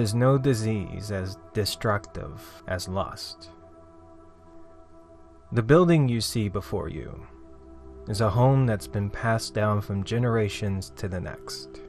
is no disease as destructive as lust. The building you see before you is a home that's been passed down from generations to the next.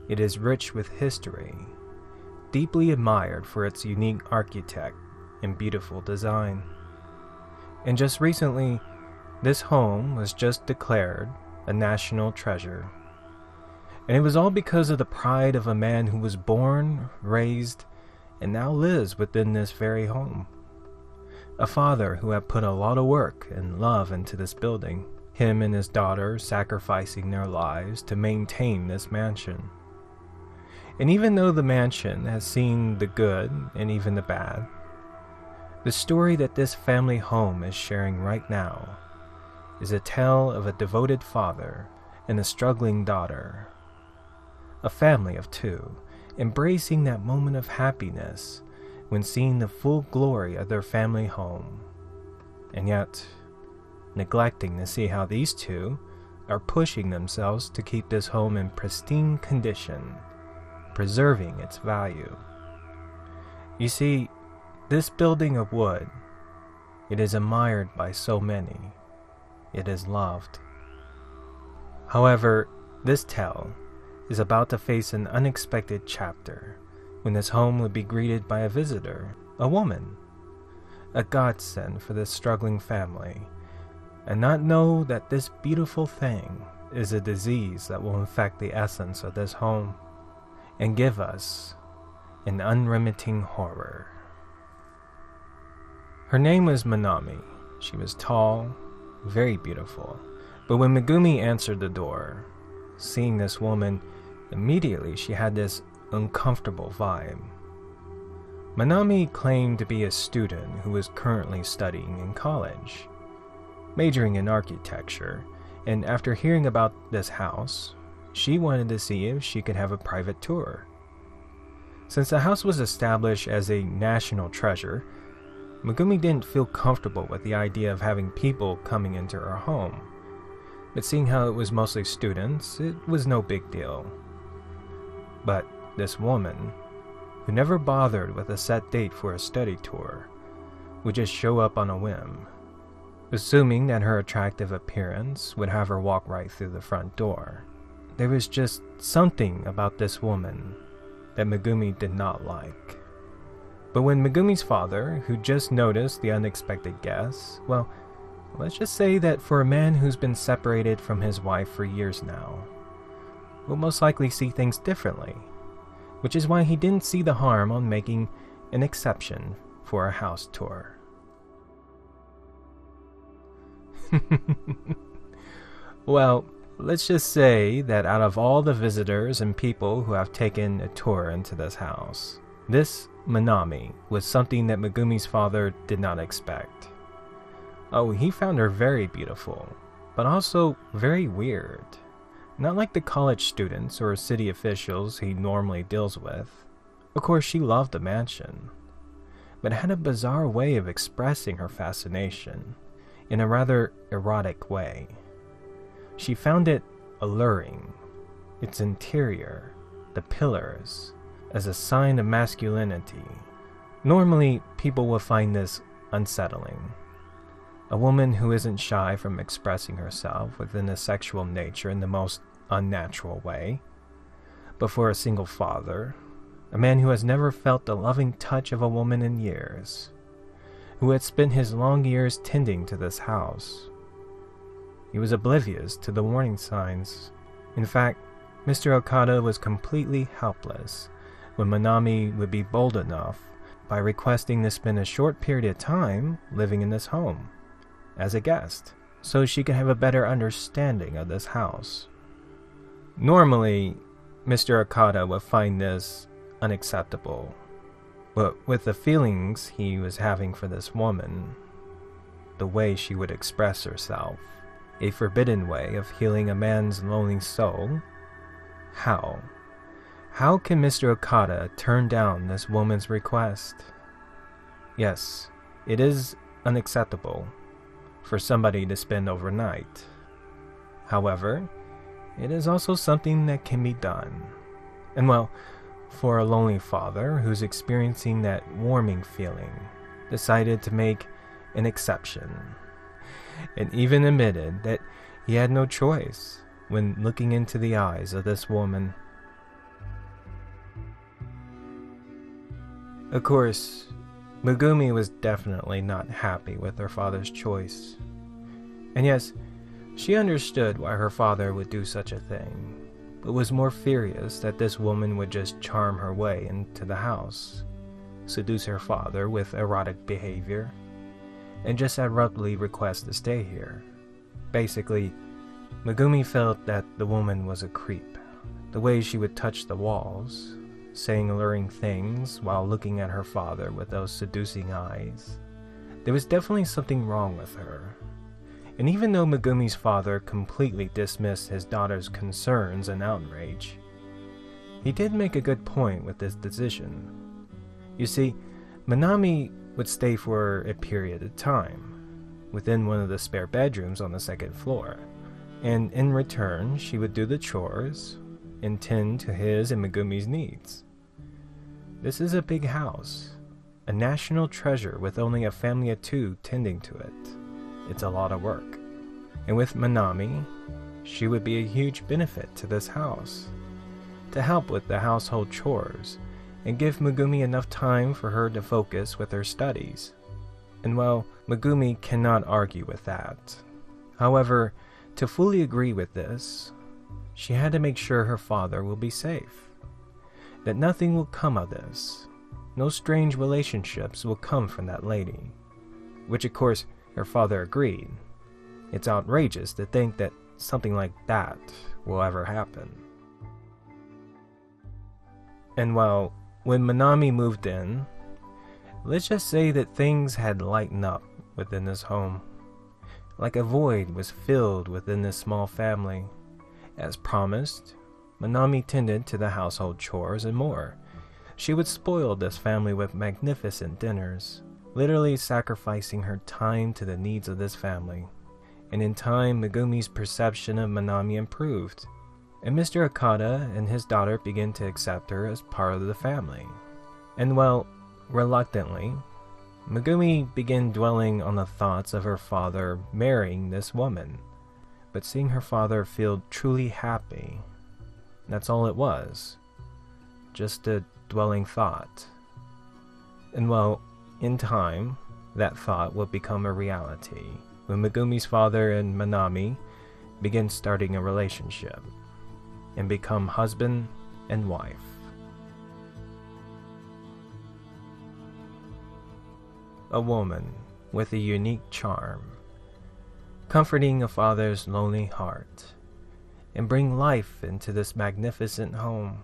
It is rich with history, deeply admired for its unique architect and beautiful design. And just recently, this home was just declared a national treasure. And it was all because of the pride of a man who was born, raised, and now lives within this very home. A father who had put a lot of work and love into this building, him and his daughter sacrificing their lives to maintain this mansion. And even though the mansion has seen the good and even the bad, the story that this family home is sharing right now is a tale of a devoted father and a struggling daughter. A family of two, embracing that moment of happiness when seeing the full glory of their family home, and yet neglecting to see how these two are pushing themselves to keep this home in pristine condition, preserving its value. You see, this building of wood, it is admired by so many. It is loved. However, this tale is about to face an unexpected chapter when this home would be greeted by a visitor, a woman, a godsend for this struggling family, and not know that this beautiful thing is a disease that will infect the essence of this home and give us an unremitting horror. Her name was Manami. She was tall, very beautiful, but when Megumi answered the door, seeing this woman, immediately she had this uncomfortable vibe. Manami claimed to be a student who was currently studying in college, majoring in architecture, and after hearing about this house, she wanted to see if she could have a private tour. Since the house was established as a national treasure, Megumi didn't feel comfortable with the idea of having people coming into her home, but seeing how it was mostly students, it was no big deal. But this woman, who never bothered with a set date for a study tour, would just show up on a whim, assuming that her attractive appearance would have her walk right through the front door. There was just something about this woman that Megumi did not like. But when Megumi's father, who just noticed the unexpected guest, well, let's just say that for a man who's been separated from his wife for years now, will most likely see things differently, which is why he didn't see the harm on making an exception for a house tour. Well, let's just say that out of all the visitors and people who have taken a tour into this house, this Manami was something that Megumi's father did not expect. Oh, he found her very beautiful, but also very weird. Not like the college students or city officials he normally deals with. Of course, she loved the mansion, but had a bizarre way of expressing her fascination in a rather erotic way. She found it alluring, its interior, the pillars, as a sign of masculinity. Normally, people will find this unsettling. A woman who isn't shy from expressing herself within a sexual nature in the most unnatural way. But for a single father, a man who has never felt the loving touch of a woman in years, who had spent his long years tending to this house, he was oblivious to the warning signs. In fact, Mr. Okada was completely helpless when Manami would be bold enough by requesting to spend a short period of time living in this home as a guest, so she could have a better understanding of this house. Normally, Mr. Okada would find this unacceptable, but with the feelings he was having for this woman, the way she would express herself, a forbidden way of healing a man's lonely soul, how can Mr. Okada turn down this woman's request? Yes, it is unacceptable for somebody to spend overnight. However, it is also something that can be done. And well, for a lonely father who's experiencing that warming feeling, decided to make an exception, and even admitted that he had no choice when looking into the eyes of this woman. Of course, Megumi was definitely not happy with her father's choice. And yes, she understood why her father would do such a thing, but was more furious that this woman would just charm her way into the house, seduce her father with erotic behavior, and just abruptly request to stay here. Basically, Megumi felt that the woman was a creep. The way she would touch the walls, saying alluring things while looking at her father with those seducing eyes. There was definitely something wrong with her. And even though Megumi's father completely dismissed his daughter's concerns and outrage, he did make a good point with this decision. You see, Manami would stay for a period of time, within one of the spare bedrooms on the second floor, and in return she would do the chores and tend to his and Megumi's needs. This is a big house, a national treasure with only a family of 2 tending to it. It's a lot of work. And with Manami, she would be a huge benefit to this house, to help with the household chores and give Megumi enough time for her to focus with her studies. And well, Megumi cannot argue with that. However, to fully agree with this, she had to make sure her father will be safe, that nothing will come of this. No strange relationships will come from that lady, which of course her father agreed. It's outrageous to think that something like that will ever happen. And well, when Manami moved in, let's just say that things had lightened up within this home. Like a void was filled within this small family. As promised, Manami tended to the household chores and more. She would spoil this family with magnificent dinners, literally sacrificing her time to the needs of this family. And in time, Megumi's perception of Manami improved, and Mr. Okada and his daughter began to accept her as part of the family. And well, reluctantly, Megumi began dwelling on the thoughts of her father marrying this woman, but seeing her father feel truly happy. That's all it was, just a dwelling thought. And well, in time, that thought would become a reality when Megumi's father and Manami begin starting a relationship and become husband and wife. A woman with a unique charm, comforting a father's lonely heart, and bring life into this magnificent home.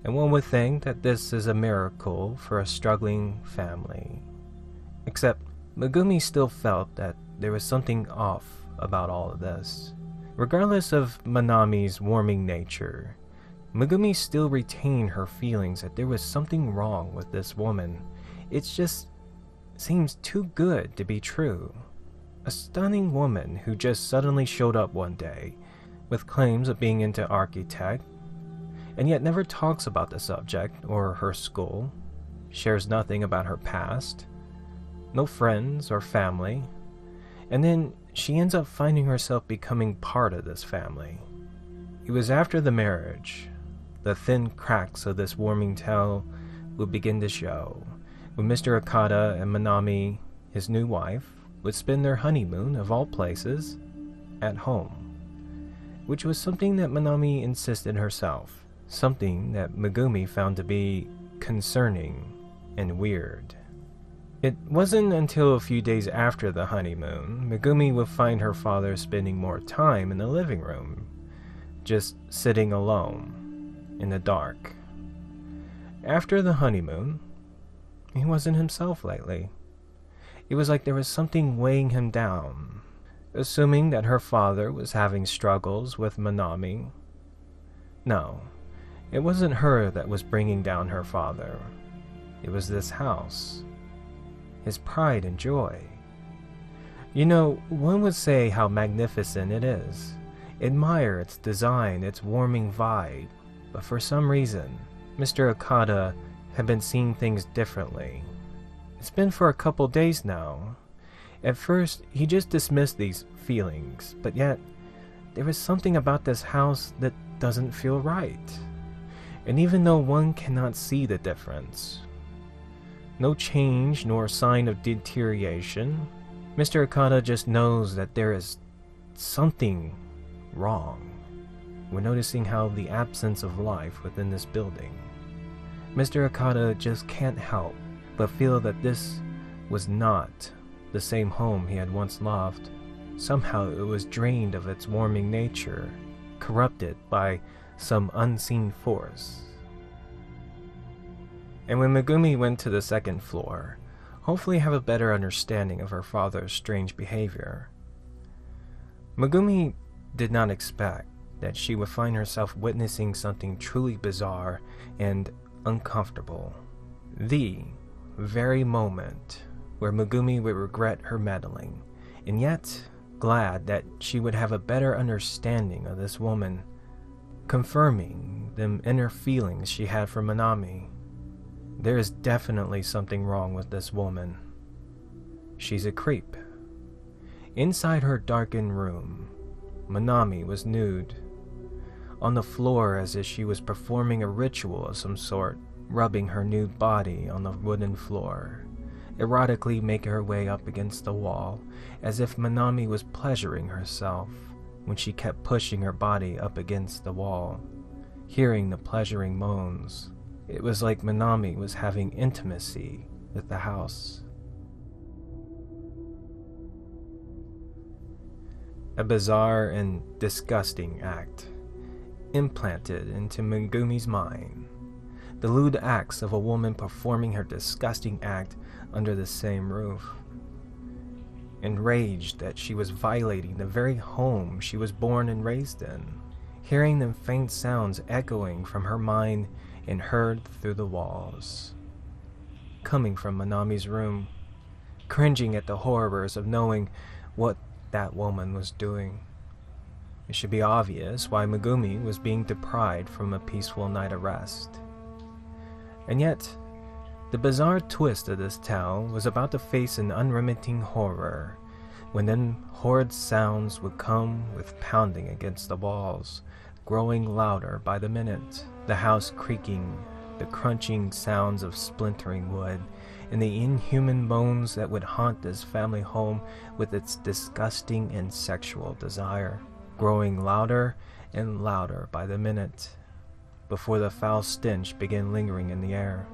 And one would think that this is a miracle for a struggling family. Except Megumi still felt that there was something off about all of this. Regardless of Manami's warming nature, Megumi still retained her feelings that there was something wrong with this woman. It just seems too good to be true. A stunning woman who just suddenly showed up one day with claims of being into architect, and yet never talks about the subject or her school, shares nothing about her past, no friends or family, and then she ends up finding herself becoming part of this family. It was after the marriage, the thin cracks of this warming tale would begin to show, when Mr. Okada and Manami, his new wife, would spend their honeymoon, of all places, at home, which was something that Manami insisted herself. Something that Megumi found to be concerning and weird. It wasn't until a few days after the honeymoon, Megumi would find her father spending more time in the living room, just sitting alone, in the dark. After the honeymoon, he wasn't himself lately. It was like there was something weighing him down, assuming that her father was having struggles with Manami. No. It wasn't her that was bringing down her father. It was this house. His pride and joy. You know, one would say how magnificent it is. Admire its design, its warming vibe. But for some reason, Mr. Okada had been seeing things differently. It's been for a couple days now. At first, he just dismissed these feelings, but yet, there is something about this house that doesn't feel right. And even though one cannot see the difference, no change nor sign of deterioration, Mr. Okada just knows that there is something wrong when noticing how the absence of life within this building. Mr. Okada just can't help but feel that this was not the same home he had once loved. Somehow it was drained of its warming nature, corrupted by some unseen force. And when Megumi went to the second floor, hopefully have a better understanding of her father's strange behavior, Megumi did not expect that she would find herself witnessing something truly bizarre and uncomfortable. The very moment where Megumi would regret her meddling, and yet glad that she would have a better understanding of this woman, confirming the inner feelings she had for Manami. There is definitely something wrong with this woman. She's a creep. Inside her darkened room, Manami was nude, on the floor as if she was performing a ritual of some sort, rubbing her nude body on the wooden floor, erotically making her way up against the wall, as if Manami was pleasuring herself when she kept pushing her body up against the wall, hearing the pleasuring moans. It was like Manami was having intimacy with the house. A bizarre and disgusting act implanted into Megumi's mind. The lewd acts of a woman performing her disgusting act under the same roof. Enraged that she was violating the very home she was born and raised in, hearing the faint sounds echoing from her mind and heard through the walls, coming from Manami's room, cringing at the horrors of knowing what that woman was doing. It should be obvious why Megumi was being deprived from a peaceful night of rest. And yet, the bizarre twist of this tale was about to face an unremitting horror, when then horrid sounds would come with pounding against the walls, growing louder by the minute, the house creaking, the crunching sounds of splintering wood, and the inhuman moans that would haunt this family home with its disgusting and sexual desire, growing louder and louder by the minute, before the foul stench began lingering in the air.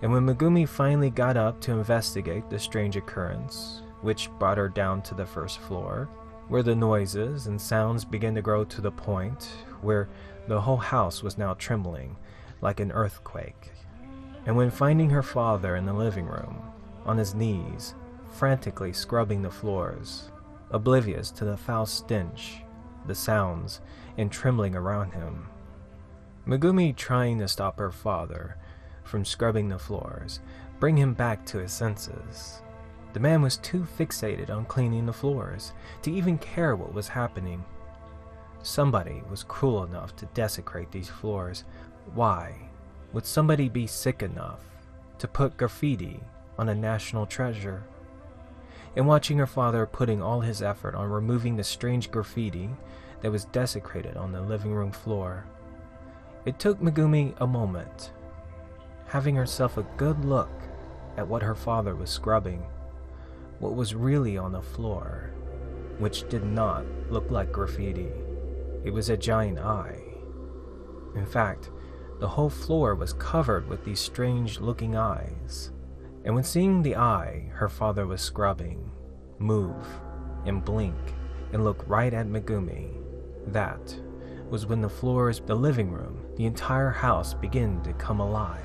And when Megumi finally got up to investigate the strange occurrence, which brought her down to the first floor, where the noises and sounds began to grow to the point where the whole house was now trembling like an earthquake, and when finding her father in the living room, on his knees, frantically scrubbing the floors, oblivious to the foul stench, the sounds, and trembling around him, Megumi trying to stop her father from scrubbing the floors, bring him back to his senses. The man was too fixated on cleaning the floors to even care what was happening. Somebody was cruel enough to desecrate these floors. Why would somebody be sick enough to put graffiti on a national treasure? And watching her father putting all his effort on removing the strange graffiti that was desecrated on the living room floor, it took Megumi a moment, having herself a good look at what her father was scrubbing, what was really on the floor, which did not look like graffiti. It was a giant eye. In fact, the whole floor was covered with these strange-looking eyes. And when seeing the eye her father was scrubbing move and blink and look right at Megumi, that was when the floors, the living room, the entire house began to come alive.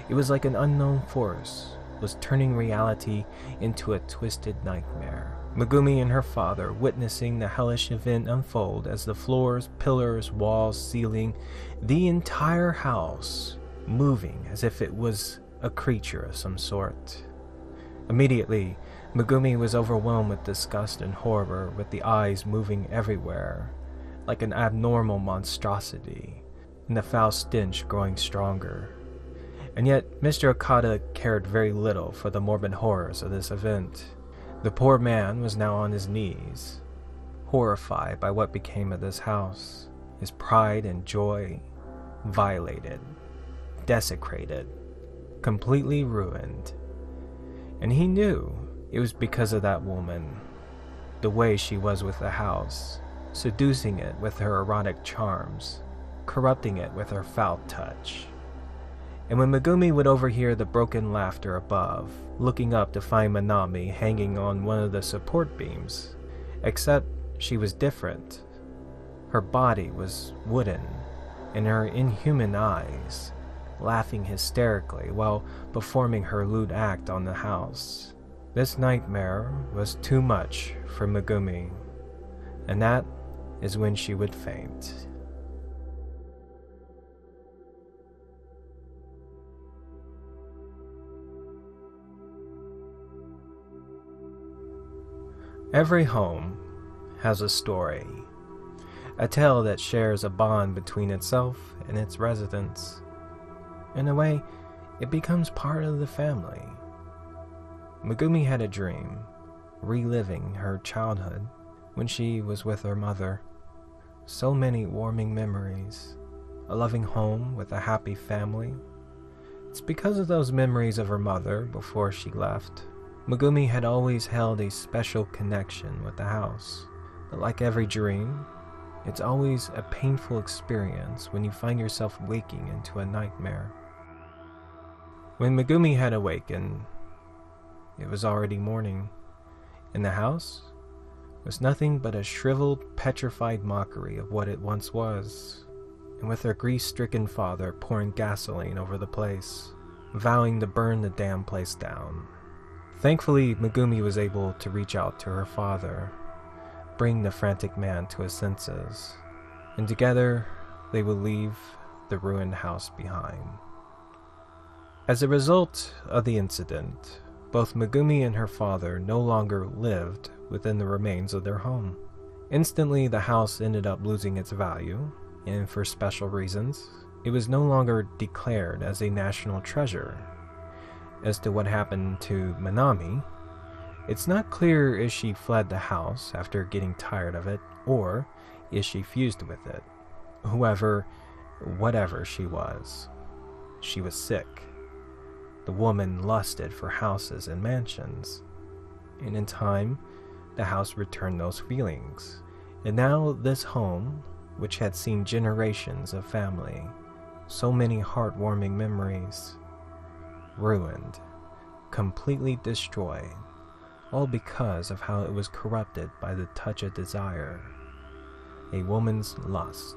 It was like an unknown force was turning reality into a twisted nightmare. Megumi and her father witnessing the hellish event unfold as the floors, pillars, walls, ceiling, the entire house moving as if it was a creature of some sort. Immediately, Megumi was overwhelmed with disgust and horror, with the eyes moving everywhere, like an abnormal monstrosity. and the foul stench growing stronger. And yet, Mr. Okada cared very little for the morbid horrors of this event. The poor man was now on his knees, horrified by what became of this house, his pride and joy violated, desecrated, completely ruined. And he knew it was because of that woman, the way she was with the house, seducing it with her erotic charms, corrupting it with her foul touch. And when Megumi would overhear the broken laughter above, looking up to find Manami hanging on one of the support beams, except she was different. Her body was wooden, and her inhuman eyes, laughing hysterically while performing her lewd act on the house. This nightmare was too much for Megumi, and that is when she would faint. Every home has a story, a tale that shares a bond between itself and its residents. In a way, it becomes part of the family. Megumi had a dream, reliving her childhood when she was with her mother. So many warming memories, a loving home with a happy family. It's because of those memories of her mother before she left. Megumi had always held a special connection with the house, but like every dream, it's always a painful experience when you find yourself waking into a nightmare. When Megumi had awakened, it was already morning, and the house was nothing but a shriveled, petrified mockery of what it once was, and with her grief-stricken father pouring gasoline over the place, vowing to burn the damn place down. Thankfully, Megumi was able to reach out to her father, bring the frantic man to his senses, and together they would leave the ruined house behind. As a result of the incident, both Megumi and her father no longer lived within the remains of their home. Instantly, the house ended up losing its value, and for special reasons, it was no longer declared as a national treasure. As to what happened to Manami, it's not clear if she fled the house after getting tired of it, or if she fused with it. Whatever she was sick. The woman lusted for houses and mansions, and in time, the house returned those feelings. And now this home, which had seen generations of family, so many heartwarming memories, ruined, completely destroyed, all because of how it was corrupted by the touch of desire, a woman's lust.